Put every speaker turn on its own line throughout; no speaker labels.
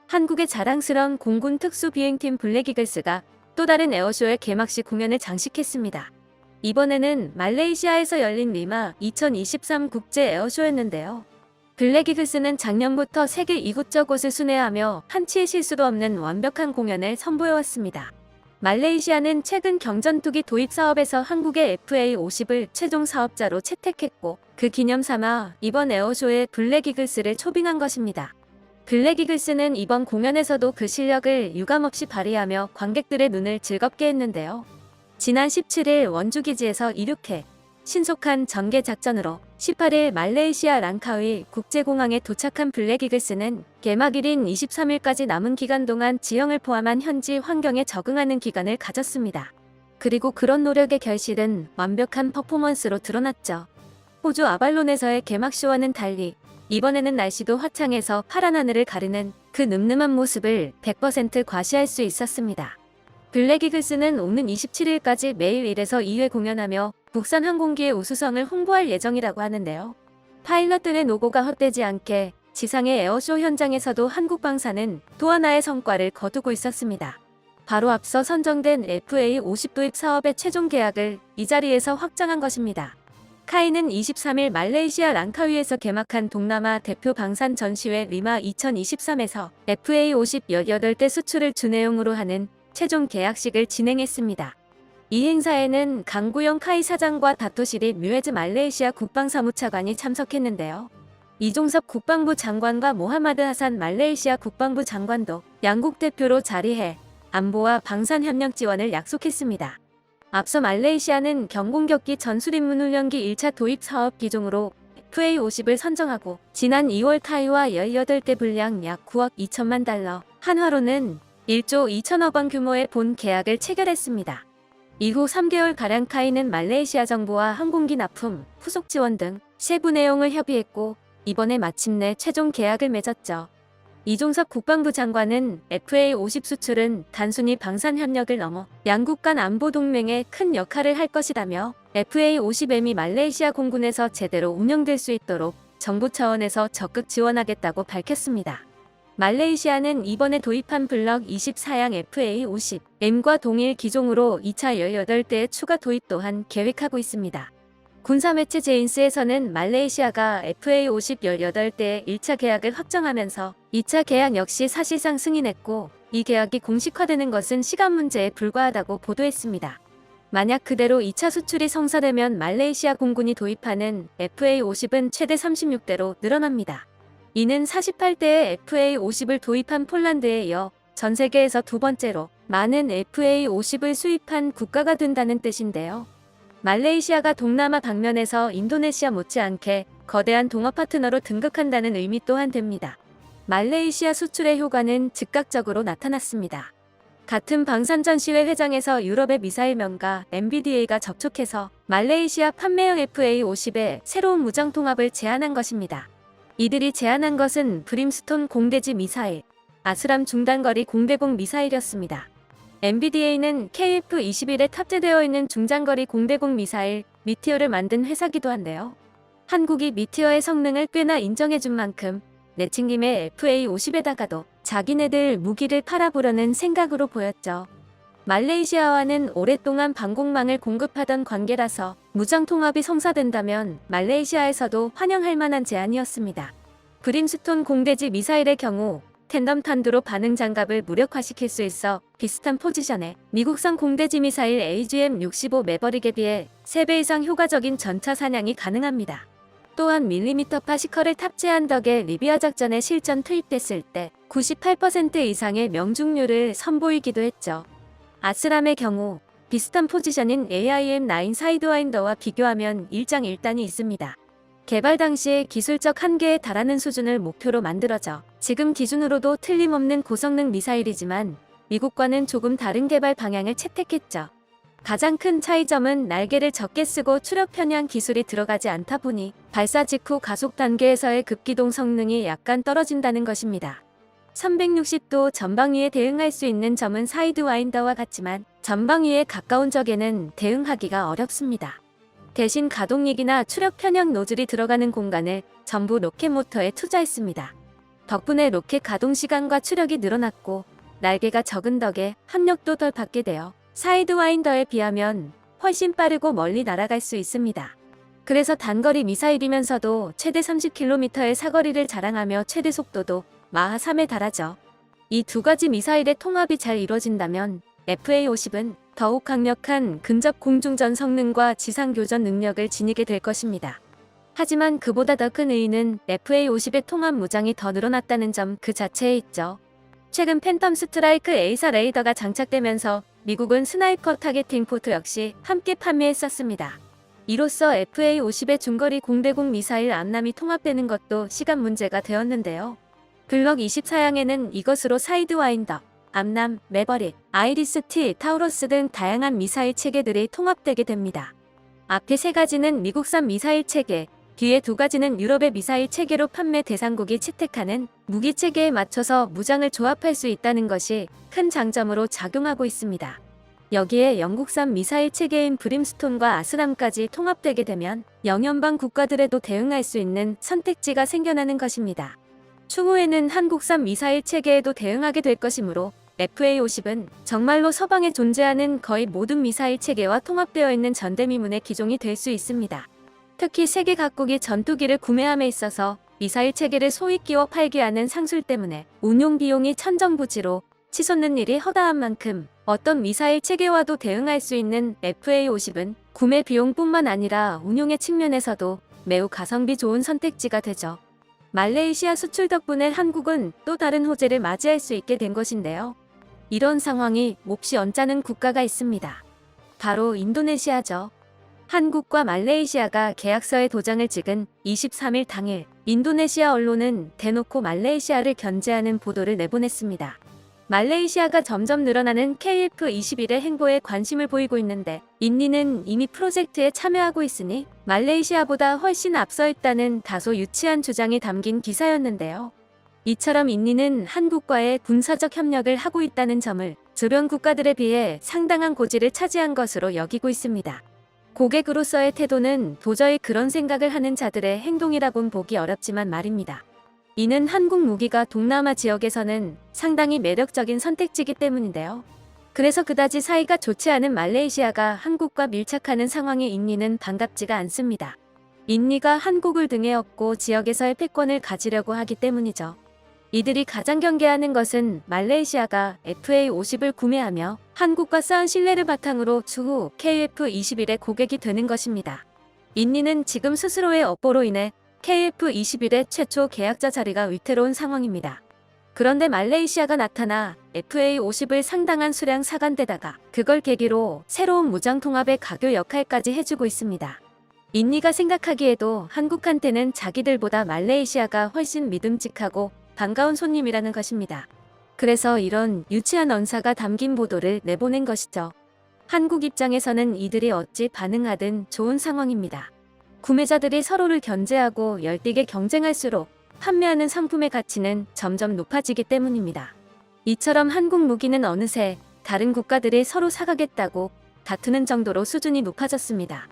한국의 자랑스러운 공군 특수비행팀 블랙이글스가 또 다른 에어쇼의 개막식 공연을 장식했습니다. 이번에는 말레이시아에서 열린 리마 2023 국제 에어쇼였는데요. 블랙이글스는 작년부터 세계 이곳저곳을 순회하며 한치의 실수도 없는 완벽한 공연을 선보여왔습니다. 말레이시아는 최근 경전투기 도입 사업에서 한국의 FA-50을 최종 사업자로 채택했고, 그 기념 삼아 이번 에어쇼에 블랙이글스를 초빙한 것입니다. 블랙이글스는 이번 공연에서도 그 실력을 유감없이 발휘하며 관객들의 눈을 즐겁게 했는데요. 지난 17일 원주기지에서 이륙해 신속한 전개 작전으로 18일 말레이시아 랑카위 국제공항에 도착한 블랙이글스는 개막일인 23일까지 남은 기간 동안 지형을 포함한 현지 환경에 적응하는 기간을 가졌습니다. 그리고 그런 노력의 결실은 완벽한 퍼포먼스로 드러났죠. 호주 아발론에서의 개막쇼와는 달리 이번에는 날씨도 화창해서 파란 하늘을 가르는 그 늠름한 모습을 100% 과시할 수 있었습니다. 블랙이글스는 오는 27일까지 매일 1에서 2회 공연하며 국산 항공기의 우수성을 홍보할 예정이라고 하는데요. 파일럿들의 노고가 헛되지 않게 지상의 에어쇼 현장에서도 한국 방사는 또 하나의 성과를 거두고 있었습니다. 바로 앞서 선정된 FA-50 도입 사업의 최종 계약을 이 자리에서 확정한 것입니다. 카이는 23일 말레이시아 랑카위에서 개막한 동남아 대표 방산 전시회 리마 2023에서 FA-50 18대 수출을 주내용으로 하는 최종 계약식을 진행했습니다. 이 행사에는 강구영 카이 사장과 다토시리 뮤에즈 말레이시아 국방사무차관이 참석했는데요. 이종섭 국방부 장관과 모하마드 하산 말레이시아 국방부 장관도 양국 대표로 자리해 안보와 방산협력 지원을 약속했습니다. 앞서 말레이시아는 경공격기 전술입문훈련기 1차 도입 사업 기종으로 FA-50을 선정하고 지난 2월 카이와 18대 분량 약 9억 2천만 달러, 한화로는 1조 2천억 원 규모의 본 계약을 체결했습니다. 이후 3개월가량 카이는 말레이시아 정부와 항공기 납품, 후속 지원 등 세부 내용을 협의했고 이번에 마침내 최종 계약을 맺었죠. 이종섭 국방부 장관은 FA-50 수출은 단순히 방산협력을 넘어 양국 간 안보 동맹에 큰 역할을 할 것이라며 FA-50M이 말레이시아 공군에서 제대로 운영될 수 있도록 정부 차원에서 적극 지원하겠다고 밝혔습니다. 말레이시아는 이번에 도입한 블럭 24양 FA-50M과 동일 기종으로 2차 18대의 추가 도입 또한 계획하고 있습니다. 군사매체 제인스에서는 말레이시아가 FA-50 18대의 1차 계약을 확정하면서 2차 계약 역시 사실상 승인했고 이 계약이 공식화되는 것은 시간 문제에 불과하다고 보도했습니다. 만약 그대로 2차 수출이 성사되면 말레이시아 공군이 도입하는 FA-50은 최대 36대로 늘어납니다. 이는 48대의 FA-50을 도입한 폴란드에 이어 전 세계에서 두 번째로 많은 FA-50을 수입한 국가가 된다는 뜻인데요. 말레이시아가 동남아 방면에서 인도네시아 못지않게 거대한 동업 파트너로 등극한다는 의미 또한 됩니다. 말레이시아 수출의 효과는 즉각적으로 나타났습니다. 같은 방산전시회 회장에서 유럽의 미사일 명가 MBDA가 접촉해서 말레이시아 판매형 FA-50의 새로운 무장 통합을 제안한 것입니다. 이들이 제안한 것은 브림스톤 공대지 미사일, 아스람 중단거리 공대공 미사일이었습니다. MBDA는 KF-21에 탑재되어 있는 중장거리 공대공 미사일 미티어를 만든 회사기도 한데요. 한국이 미티어의 성능을 꽤나 인정해준 만큼 내친김에 FA-50에다가도 자기네들 무기를 팔아보려는 생각으로 보였죠. 말레이시아와는 오랫동안 방공망을 공급하던 관계라서 무장통합이 성사된다면 말레이시아에서도 환영할 만한 제안이었습니다. 브림스톤 공대지 미사일의 경우 텐덤 탄두로 반응 장갑을 무력화시킬 수 있어 비슷한 포지션에 미국산 공대지 미사일 AGM-65 매버릭에 비해 3배 이상 효과적인 전차 사냥이 가능합니다. 또한 밀리미터파 시커를 탑재한 덕에 리비아 작전에 실전 투입됐을 때 98% 이상의 명중률을 선보이기도 했죠. 아스람의 경우 비슷한 포지션인 AIM-9 사이드와인더와 비교하면 일장일단이 있습니다. 개발 당시에 기술적 한계에 달하는 수준을 목표로 만들어져 지금 기준으로도 틀림없는 고성능 미사일이지만 미국과는 조금 다른 개발 방향을 채택했죠. 가장 큰 차이점은 날개를 적게 쓰고 추력 편향 기술이 들어가지 않다 보니 발사 직후 가속 단계에서의 급기동 성능이 약간 떨어진다는 것입니다. 360도 전방위에 대응할 수 있는 점은 사이드와인더와 같지만 전방위에 가까운 적에는 대응하기가 어렵습니다. 대신 가동익이나 추력 편향 노즐이 들어가는 공간을 전부 로켓 모터에 투자했습니다. 덕분에 로켓 가동 시간과 추력이 늘어났고 날개가 적은 덕에 합력도 덜 받게 되어 사이드와인더에 비하면 훨씬 빠르고 멀리 날아갈 수 있습니다. 그래서 단거리 미사일이면서도 최대 30km의 사거리를 자랑하며 최대 속도도 마하 3에 달하죠. 이 두 가지 미사일의 통합이 잘 이루어진다면 FA-50은 더욱 강력한 근접 공중전 성능과 지상교전 능력을 지니게 될 것입니다. 하지만 그보다 더 큰 의의는 FA-50의 통합 무장이 더 늘어났다는 점 그 자체에 있죠. 최근 팬텀 스트라이크 A사 레이더가 장착되면서 미국은 스나이퍼 타겟팅 포트 역시 함께 판매했었습니다. 이로써 FA-50의 중거리 공대공 미사일 암람이 통합되는 것도 시간 문제가 되었는데요. 블럭 24양에는 이것으로 사이드와인더, 암람, 매버릭, 아이리스-T, 타우러스 등 다양한 미사일 체계들이 통합되게 됩니다. 앞에 세 가지는 미국산 미사일 체계, 뒤에 두 가지는 유럽의 미사일 체계로 판매 대상국이 채택하는 무기 체계에 맞춰서 무장을 조합할 수 있다는 것이 큰 장점으로 작용하고 있습니다. 여기에 영국산 미사일 체계인 브림스톤과 아스람까지 통합되게 되면 영연방 국가들에도 대응할 수 있는 선택지가 생겨나는 것입니다. 추후에는 한국산 미사일 체계에도 대응하게 될 것이므로 FA-50은 정말로 서방에 존재하는 거의 모든 미사일 체계와 통합되어 있는 전대미문의 기종이 될 수 있습니다. 특히 세계 각국이 전투기를 구매함에 있어서 미사일 체계를 소위 끼워 팔게 하는 상술 때문에 운용 비용이 천정부지로 치솟는 일이 허다한 만큼 어떤 미사일 체계와도 대응할 수 있는 FA-50은 구매 비용뿐만 아니라 운용의 측면에서도 매우 가성비 좋은 선택지가 되죠. 말레이시아 수출 덕분에 한국은 또 다른 호재를 맞이할 수 있게 된 것인데요. 이런 상황이 몹시 언짢은 국가가 있습니다. 바로 인도네시아죠. 한국과 말레이시아가 계약서에 도장을 찍은 23일 당일 인도네시아 언론은 대놓고 말레이시아를 견제하는 보도를 내보냈습니다. 말레이시아가 점점 늘어나는 KF-21의 행보에 관심을 보이고 있는데 인니는 이미 프로젝트에 참여하고 있으니 말레이시아보다 훨씬 앞서 있다는 다소 유치한 주장이 담긴 기사였는데요. 이처럼 인니는 한국과의 군사적 협력을 하고 있다는 점을 주변 국가들에 비해 상당한 고지를 차지한 것으로 여기고 있습니다. 고객으로서의 태도는 도저히 그런 생각을 하는 자들의 행동이라곤 보기 어렵지만 말입니다. 이는 한국 무기가 동남아 지역에서는 상당히 매력적인 선택지이기 때문인데요. 그래서 그다지 사이가 좋지 않은 말레이시아가 한국과 밀착하는 상황에 인니는 반갑지가 않습니다. 인니가 한국을 등에 업고 지역에서의 패권을 가지려고 하기 때문이죠. 이들이 가장 경계하는 것은 말레이시아가 FA-50을 구매하며 한국과 쌓은 신뢰를 바탕으로 추후 KF-21의 고객이 되는 것입니다. 인니는 지금 스스로의 업보로 인해 KF-21의 최초 계약자 자리가 위태로운 상황입니다. 그런데 말레이시아가 나타나 FA-50을 상당한 수량 사간데다가 그걸 계기로 새로운 무장통합의 가교 역할까지 해주고 있습니다. 인니가 생각하기에도 한국한테는 자기들보다 말레이시아가 훨씬 믿음직하고 반가운 손님이라는 것입니다. 그래서 이런 유치한 언사가 담긴 보도를 내보낸 것이죠. 한국 입장에서는 이들이 어찌 반응하든 좋은 상황입니다. 구매자들이 서로를 견제하고 열띠게 경쟁할수록 판매하는 상품의 가치는 점점 높아지기 때문입니다. 이처럼 한국 무기는 어느새 다른 국가들이 서로 사가겠다고 다투는 정도로 수준이 높아졌습니다.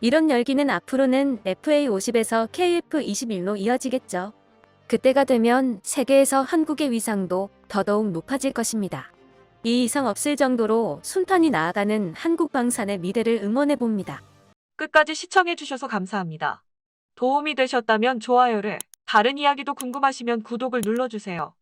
이런 열기는 앞으로는 FA-50에서 KF-21로 이어지겠죠. 그때가 되면 세계에서 한국의 위상도 더더욱 높아질 것입니다. 이 이상 없을 정도로 순탄히 나아가는 한국 방산의 미래를 응원해봅니다.
끝까지 시청해주셔서 감사합니다. 도움이 되셨다면 좋아요를, 다른 이야기도 궁금하시면 구독을 눌러주세요.